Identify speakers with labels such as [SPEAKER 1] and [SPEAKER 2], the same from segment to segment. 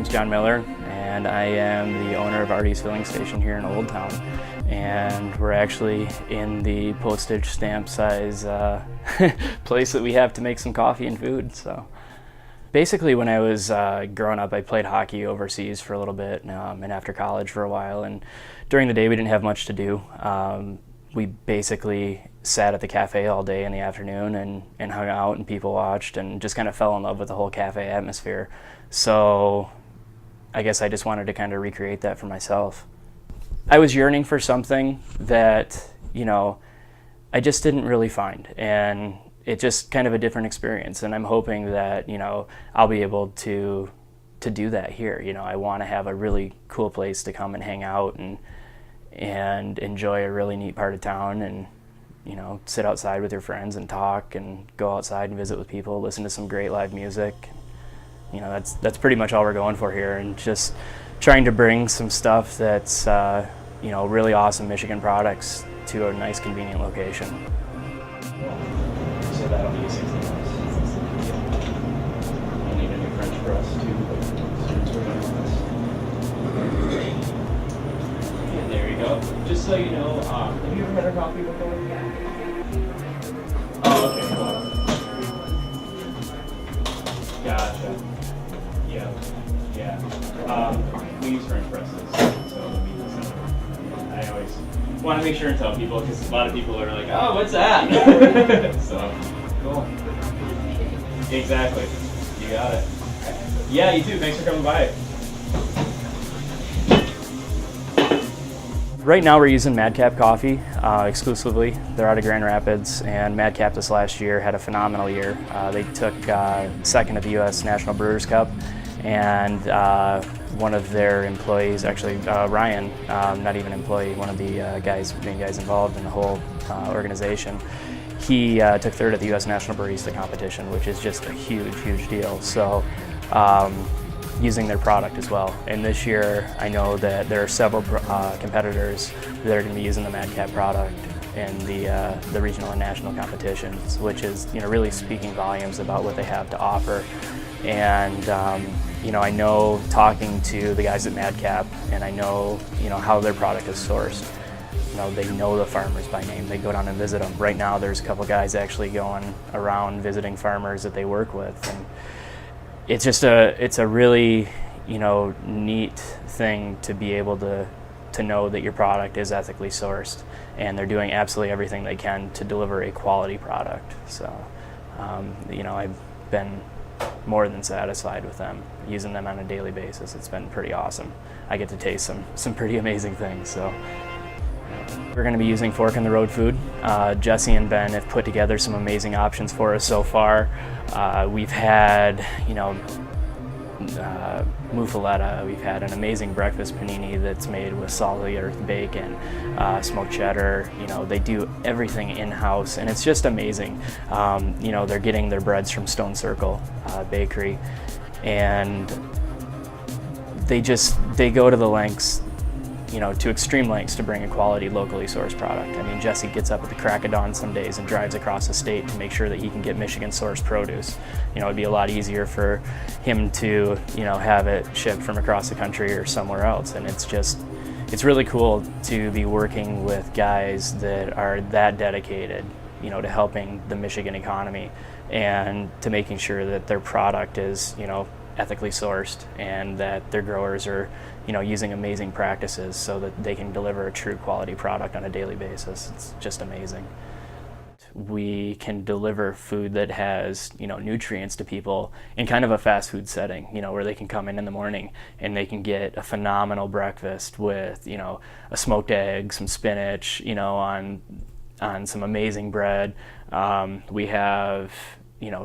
[SPEAKER 1] name's John Miller, and I am the owner of Artie's Filling Station here in Old Town. And we're actually in the postage stamp size place that we have to make some coffee and food. So basically, when I was growing up, I played hockey overseas for a little bit, and after college for a while. And during the day, we didn't have much to do. We basically sat at the cafe all day in the afternoon and hung out and people watched and just kind of fell in love with the whole cafe atmosphere. So I guess I just wanted to kind of recreate that for myself. I was yearning for something that, I just didn't really find, and it's just kind of a different experience, and I'm hoping that, I'll be able to do that here. I want to have a really cool place to come and hang out and enjoy a really neat part of town, and sit outside with your friends and talk and go outside and visit with people, listen to some great live music. That's pretty much all we're going for here, and just trying to bring some stuff that's really awesome Michigan products to a nice convenient location. So that'll be 60 bucks. You'll need a new French press too. And there you go. Just so you know, have you ever had our coffee before? Oh, okay, cool. Gotcha. Yeah. We use French presses, so I always want to make sure and tell people, because a lot of people are like, "Oh, what's that?" So cool. Exactly. You got it. Yeah, you too. Thanks for coming by. Right now we're using Madcap coffee exclusively. They're out of Grand Rapids, and Madcap this last year had a phenomenal year. They took second at the U.S. National Brewers Cup, and one of their employees, actually Ryan, not even an employee, one of the main guys involved in the whole organization, he took third at the U.S. National Barista competition, which is just a huge deal. So using their product as well. And this year, I know that there are several competitors that are going to be using the Madcap product in the regional and national competitions, which is really speaking volumes about what they have to offer. And I know, talking to the guys at Madcap, and I know how their product is sourced. They know the farmers by name. They go down and visit them. Right now, there's a couple guys actually going around visiting farmers that they work with, and it's just a really neat thing to be able to know that your product is ethically sourced, and they're doing absolutely everything they can to deliver a quality product. So I've been more than satisfied with them, using them on a daily basis. It's been pretty awesome. I get to taste some pretty amazing things. So we're going to be using Fork in the Road food. Jesse and Ben have put together some amazing options for us so far. We've had, muffaletta. We've had an amazing breakfast panini that's made with salty earth bacon, smoked cheddar. They do everything in-house, and it's just amazing. They're getting their breads from Stone Circle Bakery, and they go to the lengths, to extreme lengths to bring a quality, locally sourced product. I mean, Jesse gets up at the crack of dawn some days and drives across the state to make sure that he can get Michigan-sourced produce. It'd be a lot easier for him to, have it shipped from across the country or somewhere else. And it's really cool to be working with guys that are that dedicated, to helping the Michigan economy and to making sure that their product is, ethically sourced, and that their growers are using amazing practices so that they can deliver a true quality product on a daily basis. It's just amazing. We can deliver food that has nutrients to people in kind of a fast food setting, where they can come in the morning and they can get a phenomenal breakfast with a smoked egg, some spinach, on some amazing bread. We have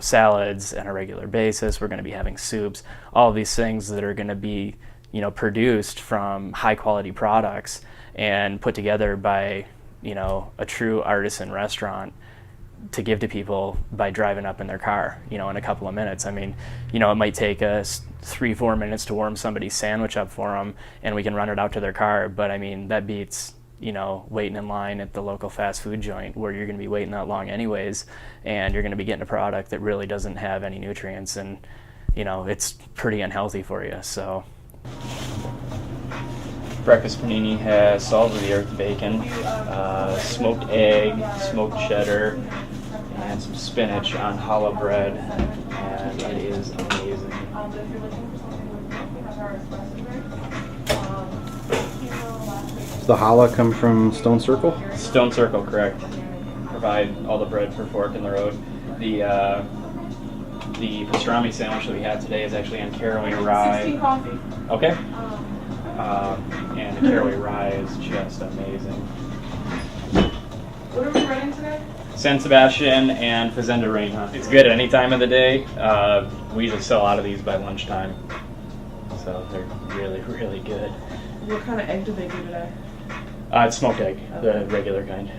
[SPEAKER 1] salads on a regular basis. We're going to be having soups, all of these things that are going to be, produced from high quality products and put together by, a true artisan restaurant to give to people by driving up in their car, in a couple of minutes. I mean, it might take us 3-4 minutes to warm somebody's sandwich up for them, and we can run it out to their car. But I mean, that beats waiting in line at the local fast food joint, where you're going to be waiting that long anyways, and you're going to be getting a product that really doesn't have any nutrients, and it's pretty unhealthy for you. So Breakfast panini has salt of the earth bacon, smoked egg, smoked cheddar, and some spinach on challah bread, and it is amazing.
[SPEAKER 2] Does the challah come from Stone Circle?
[SPEAKER 1] Stone Circle, correct. Provide all the bread for Fork in the Road. The pastrami sandwich that we had today is actually on caraway rye.
[SPEAKER 3] Coffee.
[SPEAKER 1] Okay. And the caraway rye is just amazing.
[SPEAKER 3] What are we running today?
[SPEAKER 1] San Sebastian and Fazenda Reina. It's good at any time of the day. We usually sell out of these by lunchtime. So they're really, really good.
[SPEAKER 3] What kind of egg do they do today?
[SPEAKER 1] It's smoked egg, the regular kind.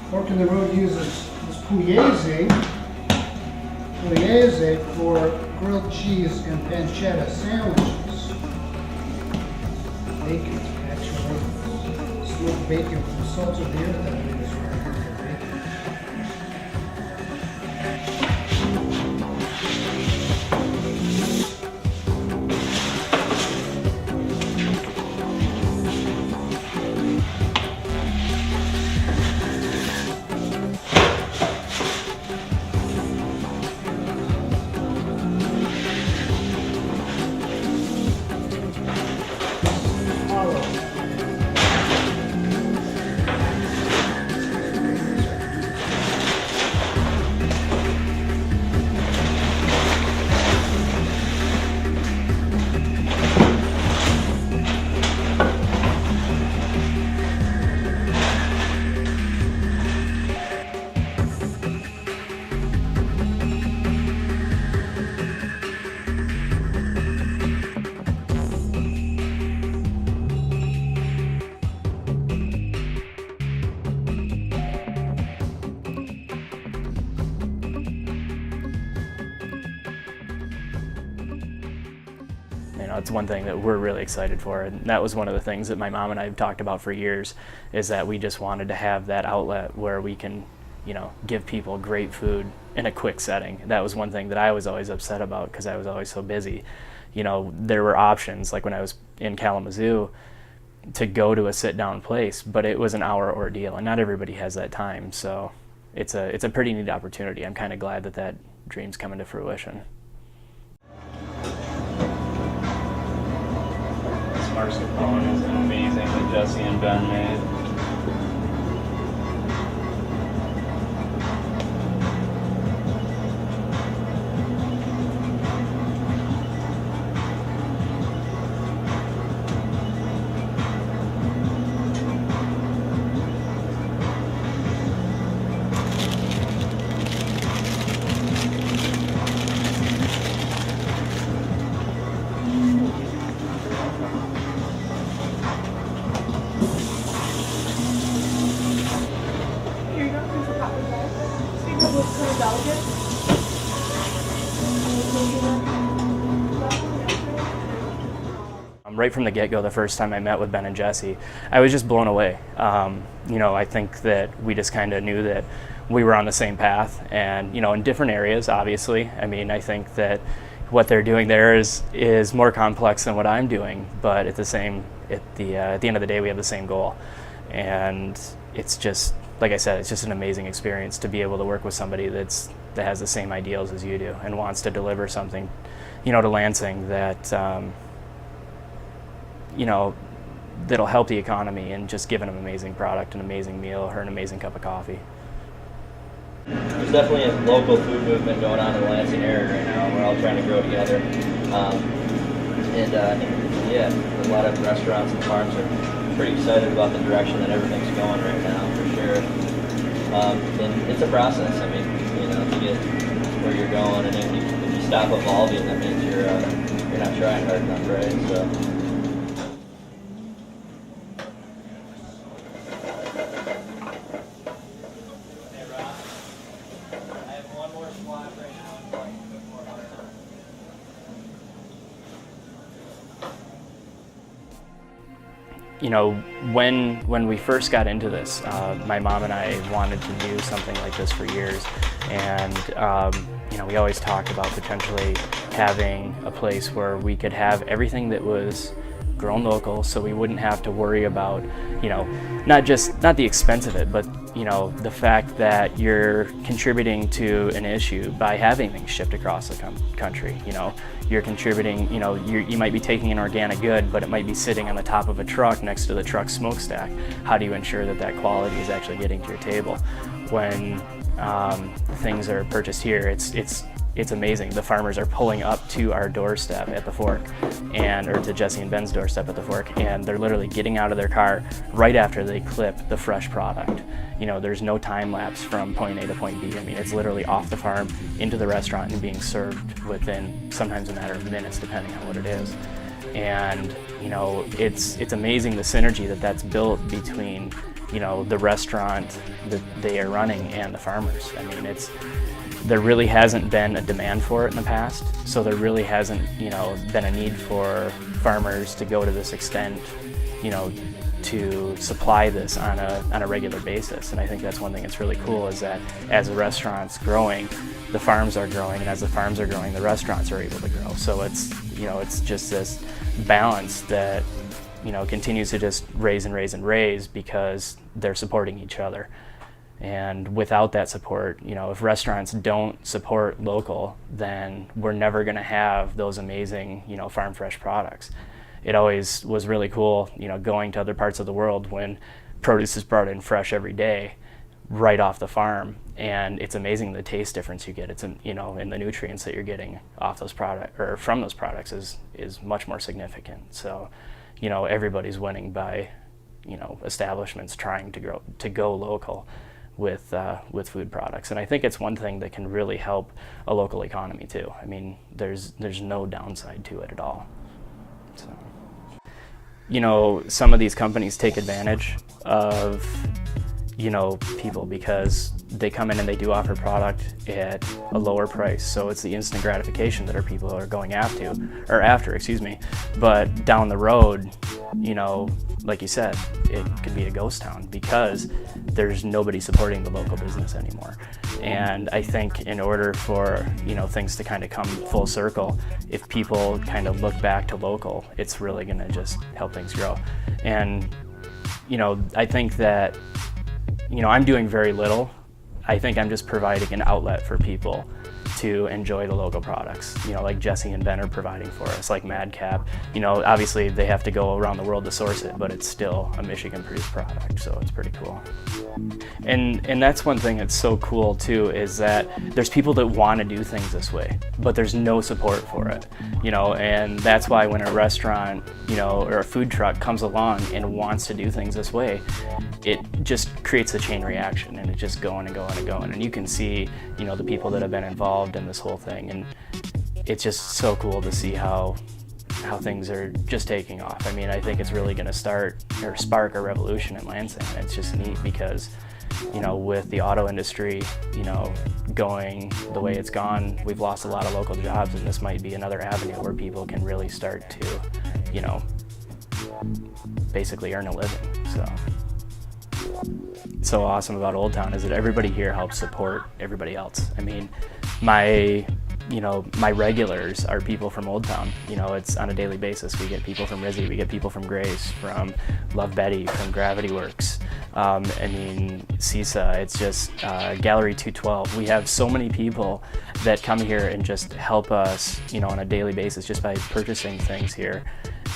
[SPEAKER 4] Fork in the Road uses this pugliese for grilled cheese and pancetta sandwiches. Bacon, actually. Smoked bacon from salt of the earth, I believe is right here.
[SPEAKER 1] It's one thing that we're really excited for, and that was one of the things that my mom and I have talked about for years, is that we just wanted to have that outlet where we can, give people great food in a quick setting. That was one thing that I was always upset about because I was always so busy. There were options, like when I was in Kalamazoo, to go to a sit-down place, but it was an hour ordeal, and not everybody has that time. So it's a pretty neat opportunity. I'm kind of glad that dream's coming to fruition. Mascarpone is amazing that Jesse and Ben made. Right from the get-go, the first time I met with Ben and Jesse, I was just blown away. I think that we just kind of knew that we were on the same path, and in different areas, obviously. I mean, I think that what they're doing there is more complex than what I'm doing, but at the end of the day, we have the same goal. And it's just, like I said, it's just an amazing experience to be able to work with somebody that has the same ideals as you do and wants to deliver something, to Lansing that that'll help the economy, and just giving them an amazing product, an amazing meal, or an amazing cup of coffee.
[SPEAKER 5] There's definitely a local food movement going on in the Lansing area right now. We're all trying to grow together. A lot of restaurants and farms are pretty excited about the direction that everything's going right now, for sure. And it's a process. I mean, to get where you're going, and if you stop evolving, that means you're not trying hard enough, right? So.
[SPEAKER 1] you know, when we first got into this, my mom and I wanted to do something like this for years, and you know, we always talked about potentially having a place where we could have everything that was grown local, so we wouldn't have to worry about, you know, not the expense of it, but you know, the fact that you're contributing to an issue by having things shipped across the country. You know, you're contributing, you know, you might be taking an organic good, but it might be sitting on the top of a truck next to the truck smokestack. How do you ensure that that quality is actually getting to your table? When things are purchased here, it's amazing. The farmers are pulling up to our doorstep at the Fork, or to Jesse and Ben's doorstep at the Fork, and they're literally getting out of their car right after they clip the fresh product. You know, there's no time lapse from point A to point B. I mean, it's literally off the farm into the restaurant and being served within sometimes a matter of minutes, depending on what it is. And you know, it's amazing the synergy that's built between, you know, the restaurant that they are running and the farmers. I mean, there really hasn't been a demand for it in the past, so there really hasn't, you know, been a need for farmers to go to this extent, you know, to supply this on a regular basis. And I think that's one thing that's really cool, is that as the restaurant's growing, the farms are growing, and as the farms are growing, the restaurants are able to grow. So it's, you know, it's just this balance that, you know, continues to just raise and raise and raise because they're supporting each other. And without that support, you know, if restaurants don't support local, then we're never going to have those amazing, you know, farm fresh products. It always was really cool, you know, going to other parts of the world when produce is brought in fresh every day, right off the farm, and it's amazing the taste difference you get. It's, you know, and the nutrients that you're getting off those products or from those products is much more significant. So, you know, everybody's winning by, you know, establishments trying to go local with food products. And I think it's one thing that can really help a local economy too. I mean, there's no downside to it at all. So, you know, some of these companies take advantage of, you know, people because they come in and they do offer product at a lower price. So it's the instant gratification that our people are going after, but down the road, you know, like you said, it could be a ghost town because there's nobody supporting the local business anymore. And I think in order for, you know, things to kind of come full circle, if people kind of look back to local, it's really going to just help things grow. And, you know, I think that, you know, I'm doing very little. I think I'm just providing an outlet for people to enjoy the local products, you know, like Jesse and Ben are providing for us, like Madcap. You know, obviously they have to go around the world to source it, but it's still a Michigan-produced product, so it's pretty cool. And that's one thing that's so cool too, is that there's people that want to do things this way, but there's no support for it, you know, and that's why when a restaurant, you know, or a food truck comes along and wants to do things this way, it just creates a chain reaction, and it's just going and going and going. And you can see, you know, the people that have been involved in this whole thing, and it's just so cool to see how things are just taking off. I mean, I think it's really going to spark a revolution in Lansing. It's just neat because, you know, with the auto industry, you know, going the way it's gone, we've lost a lot of local jobs, and this might be another avenue where people can really start to, you know, basically earn a living. So awesome about Old Town is that everybody here helps support everybody else. I mean, my regulars are people from Old Town. You know, it's on a daily basis. We get people from Rizzy, we get people from Grace, from Love Betty, from Gravity Works. I mean, CISA, it's just Gallery 212. We have so many people that come here and just help us, you know, on a daily basis just by purchasing things here.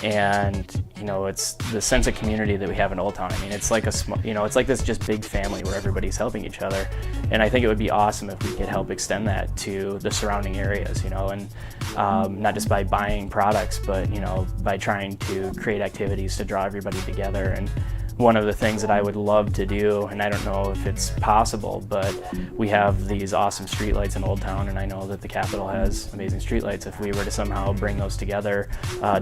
[SPEAKER 1] And, you know, it's the sense of community that we have in Old Town. I mean, it's like it's like this just big family where everybody's helping each other. And I think it would be awesome if we could help extend that to the surrounding areas, you know, and not just by buying products, but, you know, by trying to create activities to draw everybody together. And one of the things that I would love to do, and I don't know if it's possible, but we have these awesome streetlights in Old Town, and I know that the Capitol has amazing streetlights. If we were to somehow bring those together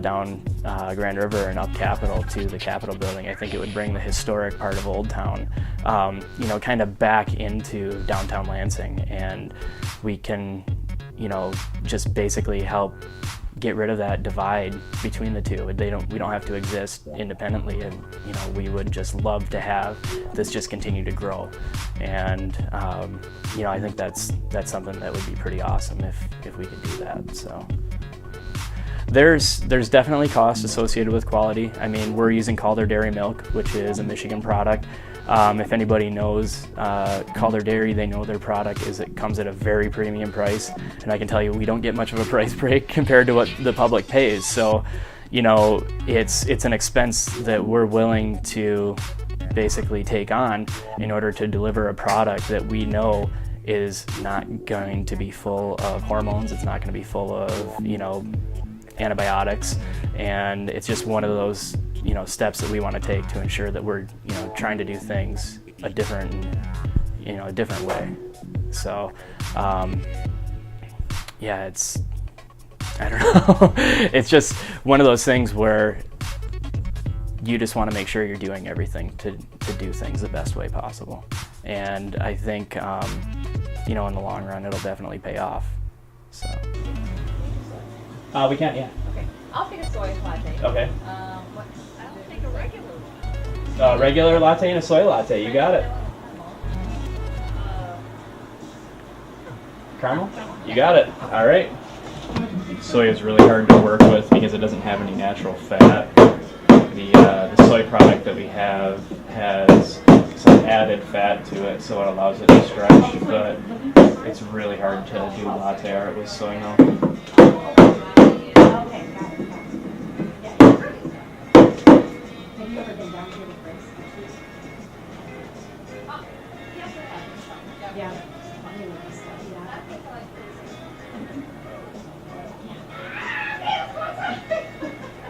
[SPEAKER 1] down Grand River and up Capitol to the Capitol building, I think it would bring the historic part of Old Town, you know, kind of back into downtown Lansing, and we can, you know, just basically help get rid of that divide between the two. We don't have to exist independently, and we would just love to have this just continue to grow. And I think that's something that would be pretty awesome if we could do that. So there's definitely costs associated with quality. I mean, we're using Calder Dairy milk, which is a Michigan product. If anybody knows Calder Dairy, they know their product comes at a very premium price, and I can tell you we don't get much of a price break compared to what the public pays. So, it's an expense that we're willing to basically take on in order to deliver a product that we know is not going to be full of hormones. It's not going to be full of antibiotics, and it's just one of those steps that we want to take to ensure that we're trying to do things a different way. So it's, I don't know, it's just one of those things where you just want to make sure you're doing everything to do things the best way possible. And I think in the long run it'll definitely pay off. So we can, yeah.
[SPEAKER 6] Okay, I'll take a soy latte.
[SPEAKER 1] Okay.
[SPEAKER 6] I'll take a regular one.
[SPEAKER 1] Regular latte and a soy latte. You got it. Caramel? You got it. All right. Soy is really hard to work with because it doesn't have any natural fat. The soy product that we have has some added fat to it, so it allows it to stretch, but it's really hard to do latte art with soy milk.
[SPEAKER 6] Have you ever been down here to Barista? Yeah.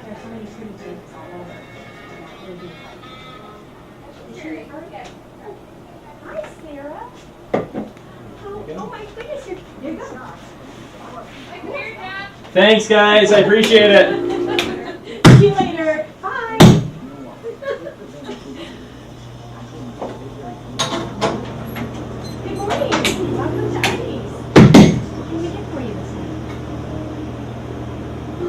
[SPEAKER 6] There's so many pretty things all over. Hi, Sarah. Oh my goodness, you're good.
[SPEAKER 1] Thanks, guys. I appreciate it.
[SPEAKER 6] See you later. Bye. Good morning. Welcome to Artie's. What can we get for you this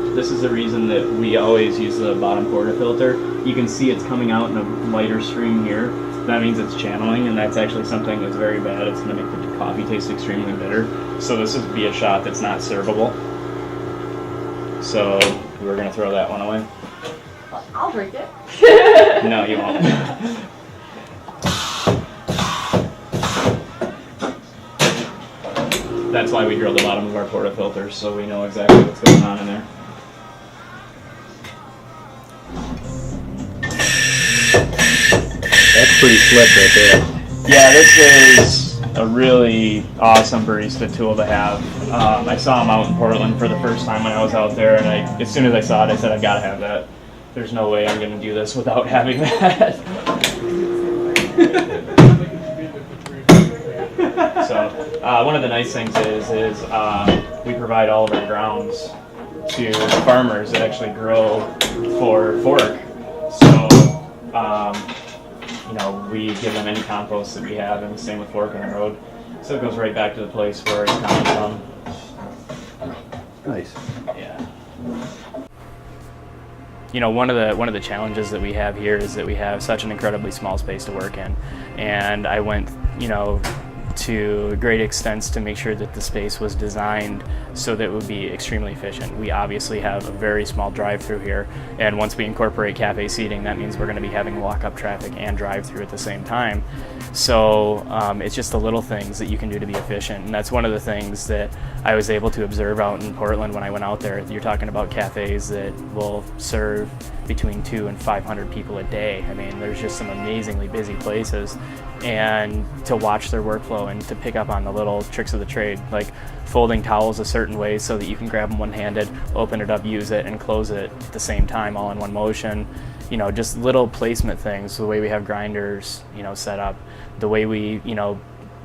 [SPEAKER 6] morning?
[SPEAKER 1] This is the reason that we always use the bottom portafilter. You can see it's coming out in a lighter stream here. That means it's channeling, and that's actually something that's very bad. It's going to make the coffee taste extremely bitter. So this would be a shot that's not servable. So we're going to throw that one away.
[SPEAKER 6] Well, I'll drink it.
[SPEAKER 1] No, you won't. That's why we drill the bottom of our portafilters, so we know exactly what's going on in there.
[SPEAKER 2] That's pretty slick right there.
[SPEAKER 1] Yeah, this is a really awesome barista tool to have. I saw them out in Portland for the first time when I was out there, and as soon as I saw it, I said, I've got to have that. There's no way I'm going to do this without having that. So one of the nice things is we provide all of our grounds to farmers that actually grow for fork. So we give them any compost that we have, and the same with fork in the road. So it goes right back to the place where it's coming from.
[SPEAKER 2] Nice.
[SPEAKER 1] Yeah. One of the challenges that we have here is that we have such an incredibly small space to work in, and I went, to great extents to make sure that the space was designed so that it would be extremely efficient. We obviously have a very small drive-through here, and once we incorporate cafe seating, that means we're going to be having walk-up traffic and drive-through at the same time. So it's just the little things that you can do to be efficient, and that's one of the things that I was able to observe out in Portland when I went out there. You're talking about cafes that will serve between 200 and 500 people a day. I mean, there's just some amazingly busy places, and to watch their workflow and to pick up on the little tricks of the trade, like folding towels a certain way so that you can grab them one-handed, open it up, use it, and close it at the same time, all in one motion. Just little placement things, the way we have grinders, set up, the way we,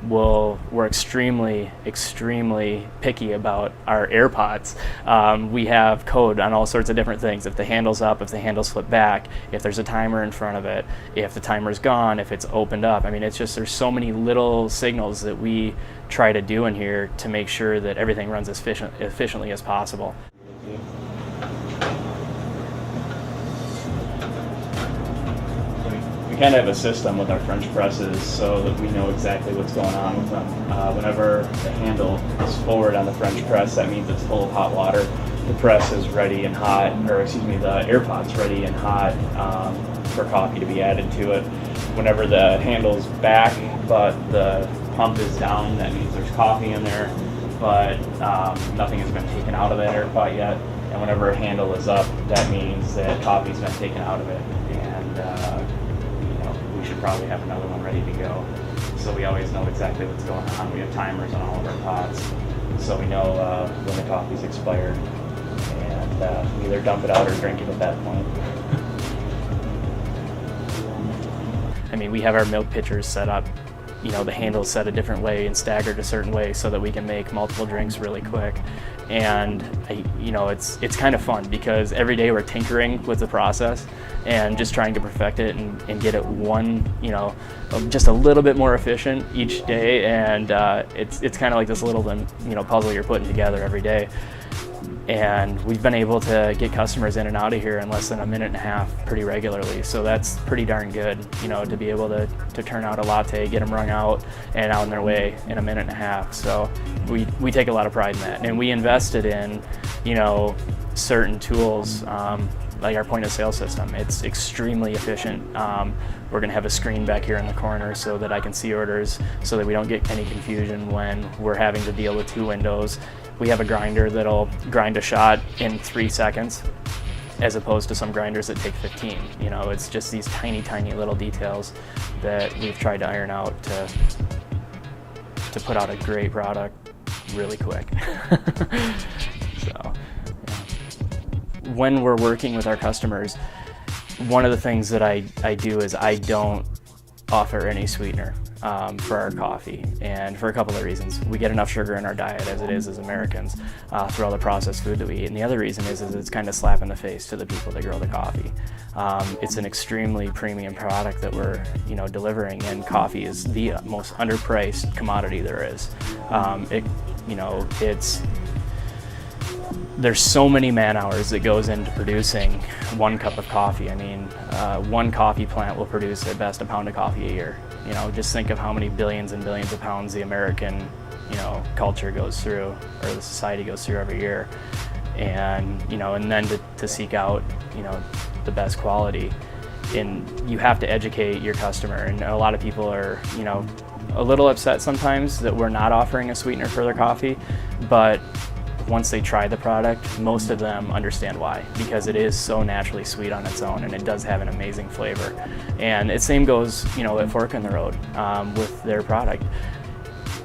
[SPEAKER 1] we're extremely picky about our air pots. We have code on all sorts of different things. If the handle's up, if the handle's flipped back, if there's a timer in front of it, if the timer's gone, if it's opened up. I mean, it's just, there's so many little signals that we try to do in here to make sure that everything runs as efficiently as possible.
[SPEAKER 7] kind of have a system with our French presses so that we know exactly what's going on with them. Whenever the handle is forward on the French press, that means it's full of hot water. The press is ready and hot, or excuse me, the air pot's ready and hot for coffee to be added to it. Whenever the handle's back but the pump is down, that means there's coffee in there, but nothing has been taken out of that air pot yet. And whenever a handle is up, that means that coffee's been taken out of it, and we should probably have another one ready to go. So we always know exactly what's going on. We have timers on all of our pots, so we know when the coffee's expired, and we either dump it out or drink it at that point.
[SPEAKER 1] I mean, we have our milk pitchers set up, the handle's set a different way and staggered a certain way so that we can make multiple drinks really quick. And it's kind of fun because every day we're tinkering with the process and just trying to perfect it and get it just a little bit more efficient each day. And it's kind of like this little puzzle you're putting together every day. And we've been able to get customers in and out of here in less than a minute and a half pretty regularly. So that's pretty darn good, to be able to turn out a latte, get them wrung out and out on their way in a minute and a half. So we take a lot of pride in that. And we invested in, certain tools, like our point of sale system. It's extremely efficient. We're gonna have a screen back here in the corner so that I can see orders so that we don't get any confusion when we're having to deal with two windows. We have a grinder that'll grind a shot in 3 seconds as opposed to some grinders that take 15. It's just these tiny, tiny little details that we've tried to iron out to put out a great product really quick. So, yeah. When we're working with our customers, one of the things that I do is I don't offer any sweetener for our coffee, and for a couple of reasons. We get enough sugar in our diet as it is as Americans through all the processed food that we eat, and the other reason is it's kind of slap in the face to the people that grow the coffee. It's an extremely premium product that we're delivering, and coffee is the most underpriced commodity there is. There's so many man hours that goes into producing 1 cup of coffee. I mean, one coffee plant will produce at best a pound of coffee a year. Just think of how many billions and billions of pounds the American, culture goes through, or the society goes through every year. And, and then to seek out, the best quality. And you have to educate your customer. And a lot of people are, a little upset sometimes that we're not offering a sweetener for their coffee, but once they try the product, most of them understand why, because it is so naturally sweet on its own and it does have an amazing flavor. And the same goes, at Fork in the Road with their product.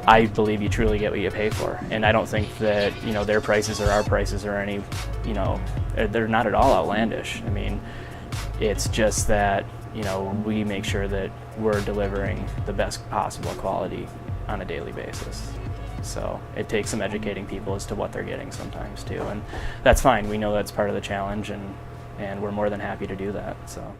[SPEAKER 1] I believe you truly get what you pay for, and I don't think that their prices or our prices are any, they're not at all outlandish. I mean, it's just that we make sure that we're delivering the best possible quality on a daily basis. So it takes some educating people as to what they're getting sometimes too, and that's fine. We know that's part of the challenge, and we're more than happy to do that. So.